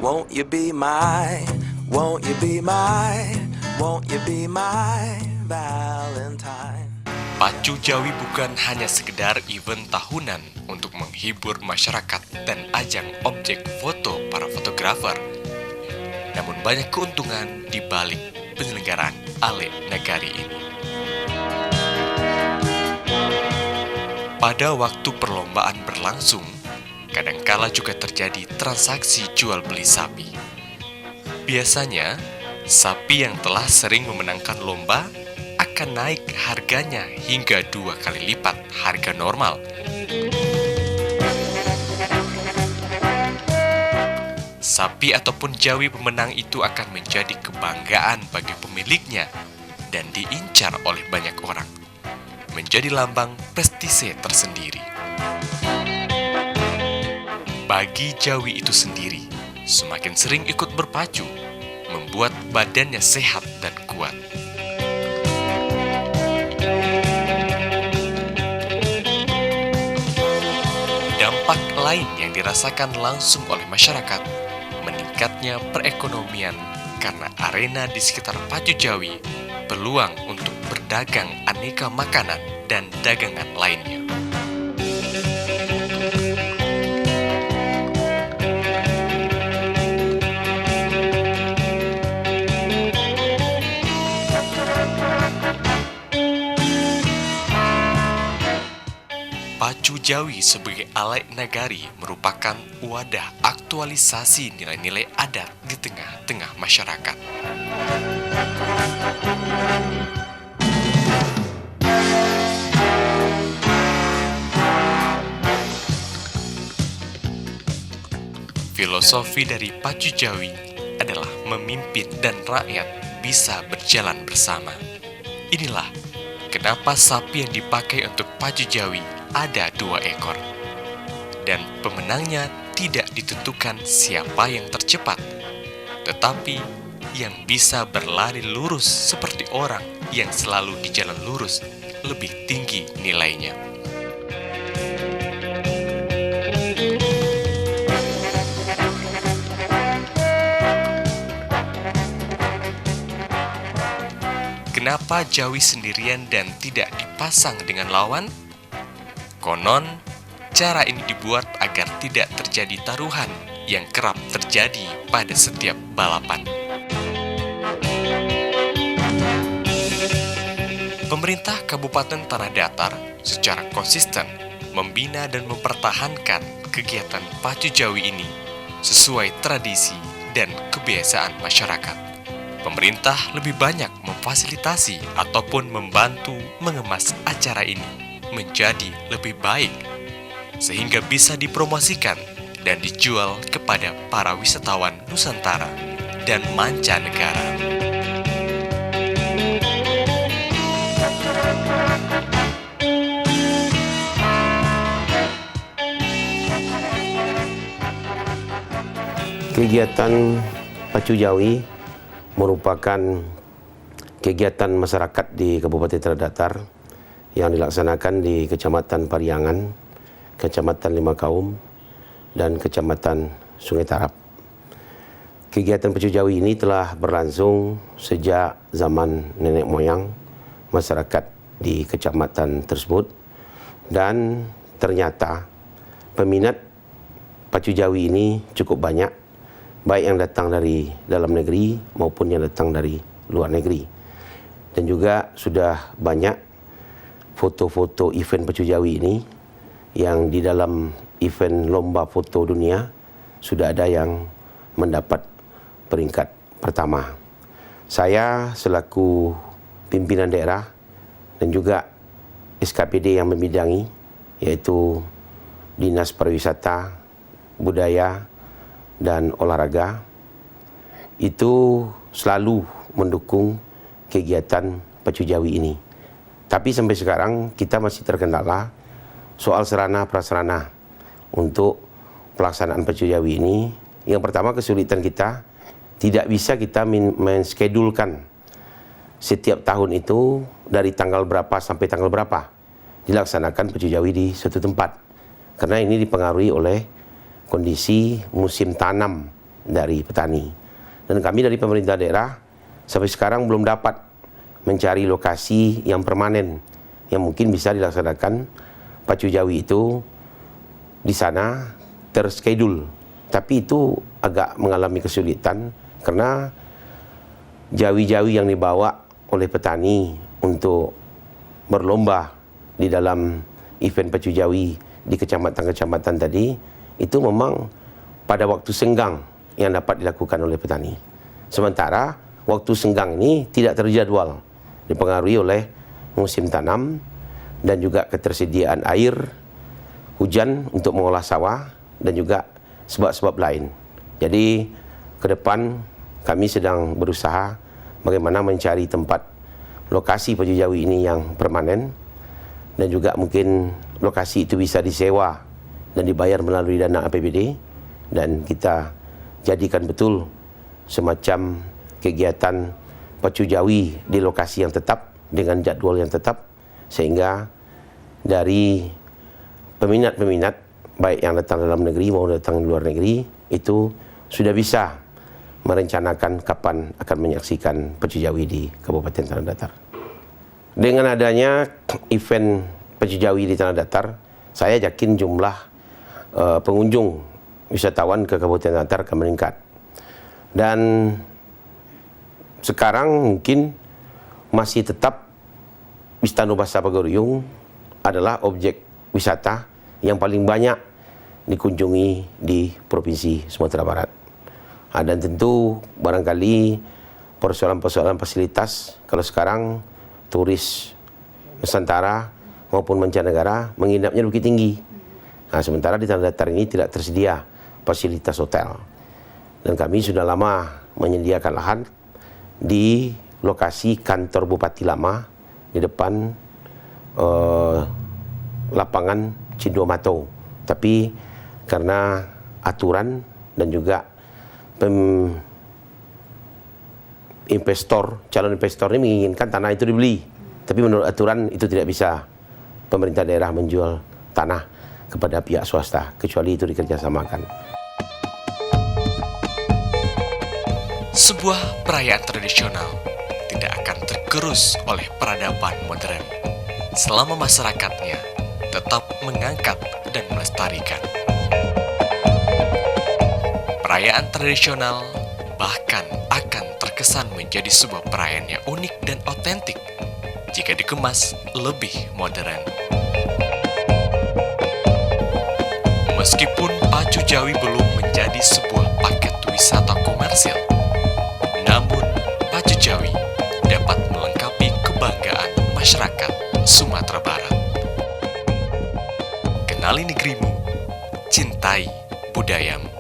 Won't you be my, won't you be my, won't you be my Valentine? Pacu Jawi bukan hanya sekedar event tahunan untuk menghibur masyarakat dan ajang objek foto para fotografer. Namun banyak keuntungan di balik penyelenggaraan Ale Nagari ini. Pada waktu perlombaan berlangsung, kadangkala juga terjadi transaksi jual beli sapi. Biasanya, sapi yang telah sering memenangkan lomba akan naik harganya hingga 2 kali lipat harga normal. Sapi ataupun jawi pemenang itu akan menjadi kebanggaan bagi pemiliknya dan diincar oleh banyak orang, menjadi lambang prestise tersendiri. Bagi jawi itu sendiri, semakin sering ikut berpacu, membuat badannya sehat dan kuat. Dampak lain yang dirasakan langsung oleh masyarakat, meningkatnya perekonomian karena arena di sekitar Pacu Jawi peluang untuk berdagang aneka makanan dan dagangan lainnya. Pacu Jawi sebagai Ale Nagari merupakan wadah aktualisasi nilai-nilai adat di tengah-tengah masyarakat. Filosofi dari Pacu Jawi adalah memimpin dan rakyat bisa berjalan bersama. Inilah kenapa sapi yang dipakai untuk Pacu Jawi ada 2 ekor. Dan pemenangnya tidak ditentukan siapa yang tercepat, tetapi yang bisa berlari lurus seperti orang yang selalu di jalan lurus lebih tinggi nilainya. Kenapa Jawi sendirian dan tidak dipasang dengan lawan? Konon, cara ini dibuat agar tidak terjadi taruhan yang kerap terjadi pada setiap balapan. Pemerintah Kabupaten Tanah Datar secara konsisten membina dan mempertahankan kegiatan Pacu Jawi ini sesuai tradisi dan kebiasaan masyarakat. Pemerintah lebih banyak memfasilitasi ataupun membantu mengemas acara ini menjadi lebih baik, sehingga bisa dipromosikan dan dijual kepada para wisatawan Nusantara dan mancanegara. Kegiatan Pacu Jawi merupakan kegiatan masyarakat di Kabupaten Tanah Datar yang dilaksanakan di Kecamatan Pariangan, Kecamatan Lima Kaum, dan Kecamatan Sungai Tarap. Kegiatan Pacu Jawi ini telah berlangsung sejak zaman nenek moyang masyarakat di kecamatan tersebut, dan ternyata peminat Pacu Jawi ini cukup banyak, baik yang datang dari dalam negeri maupun yang datang dari luar negeri. Dan juga sudah banyak foto-foto event Pacu Jawi ini yang di dalam event lomba foto dunia sudah ada yang mendapat peringkat pertama. Saya selaku pimpinan daerah dan juga SKPD yang membidangi, yaitu Dinas Pariwisata, Budaya, dan Olahraga, itu selalu mendukung kegiatan Pacu Jawi ini. Tapi sampai sekarang kita masih terkendala soal sarana prasarana untuk pelaksanaan Pacu Jawi ini. Yang pertama, kesulitan kita tidak bisa kita menskedulkan setiap tahun itu dari tanggal berapa sampai tanggal berapa dilaksanakan Pacu Jawi di suatu tempat. Karena ini dipengaruhi oleh kondisi musim tanam dari petani. Dan kami dari pemerintah daerah sampai sekarang belum dapat mencari lokasi yang permanen yang mungkin bisa dilaksanakan pacu jawi itu di sana terschedule. Tapi itu agak mengalami kesulitan karena jawi-jawi yang dibawa oleh petani untuk berlomba di dalam event pacu jawi di kecamatan-kecamatan tadi itu memang pada waktu senggang yang dapat dilakukan oleh petani. Sementara waktu senggang ini tidak terjadwal, dipengaruhi oleh musim tanam dan juga ketersediaan air, hujan untuk mengolah sawah dan juga sebab-sebab lain. Jadi ke depan kami sedang berusaha bagaimana mencari tempat lokasi pacu jawi ini yang permanen dan juga mungkin lokasi itu bisa disewa dan dibayar melalui dana APBD dan kita jadikan betul semacam kegiatan pacu jawi di lokasi yang tetap dengan jadwal yang tetap sehingga dari peminat-peminat baik yang datang dalam negeri maupun datang di luar negeri itu sudah bisa merencanakan kapan akan menyaksikan pacu jawi di Kabupaten Tanah Datar. Dengan adanya event pacu jawi di Tanah Datar, saya yakin jumlah pengunjung wisatawan ke Kabupaten Tanah Datar akan meningkat. Dan sekarang mungkin masih tetap Istana Bahasa Pagoriyung adalah objek wisata yang paling banyak dikunjungi di Provinsi Sumatera Barat. Dan tentu barangkali persoalan-persoalan fasilitas kalau sekarang turis Nusantara maupun mancanegara menginapnya di Bukit Tinggi. Nah, sementara di Tanah Datar ini tidak tersedia fasilitas hotel. Dan kami sudah lama menyediakan lahan di lokasi kantor Bupati Lama di depan lapangan Cinduamato. Tapi karena aturan dan juga calon investor ini menginginkan tanah itu dibeli. Tapi menurut aturan itu tidak bisa pemerintah daerah menjual tanah kepada pihak swasta, kecuali itu dikerjasamakan. Sebuah perayaan tradisional tidak akan tergerus oleh peradaban modern selama masyarakatnya tetap mengangkat dan melestarikan. Perayaan tradisional bahkan akan terkesan menjadi sebuah perayaan yang unik dan otentik jika dikemas lebih modern. Meskipun pacu jawi belum menjadi sebuah paket wisata komersil, namun pacu jawi dapat melengkapi kebanggaan masyarakat Sumatera Barat. Kenali negerimu, cintai budayamu.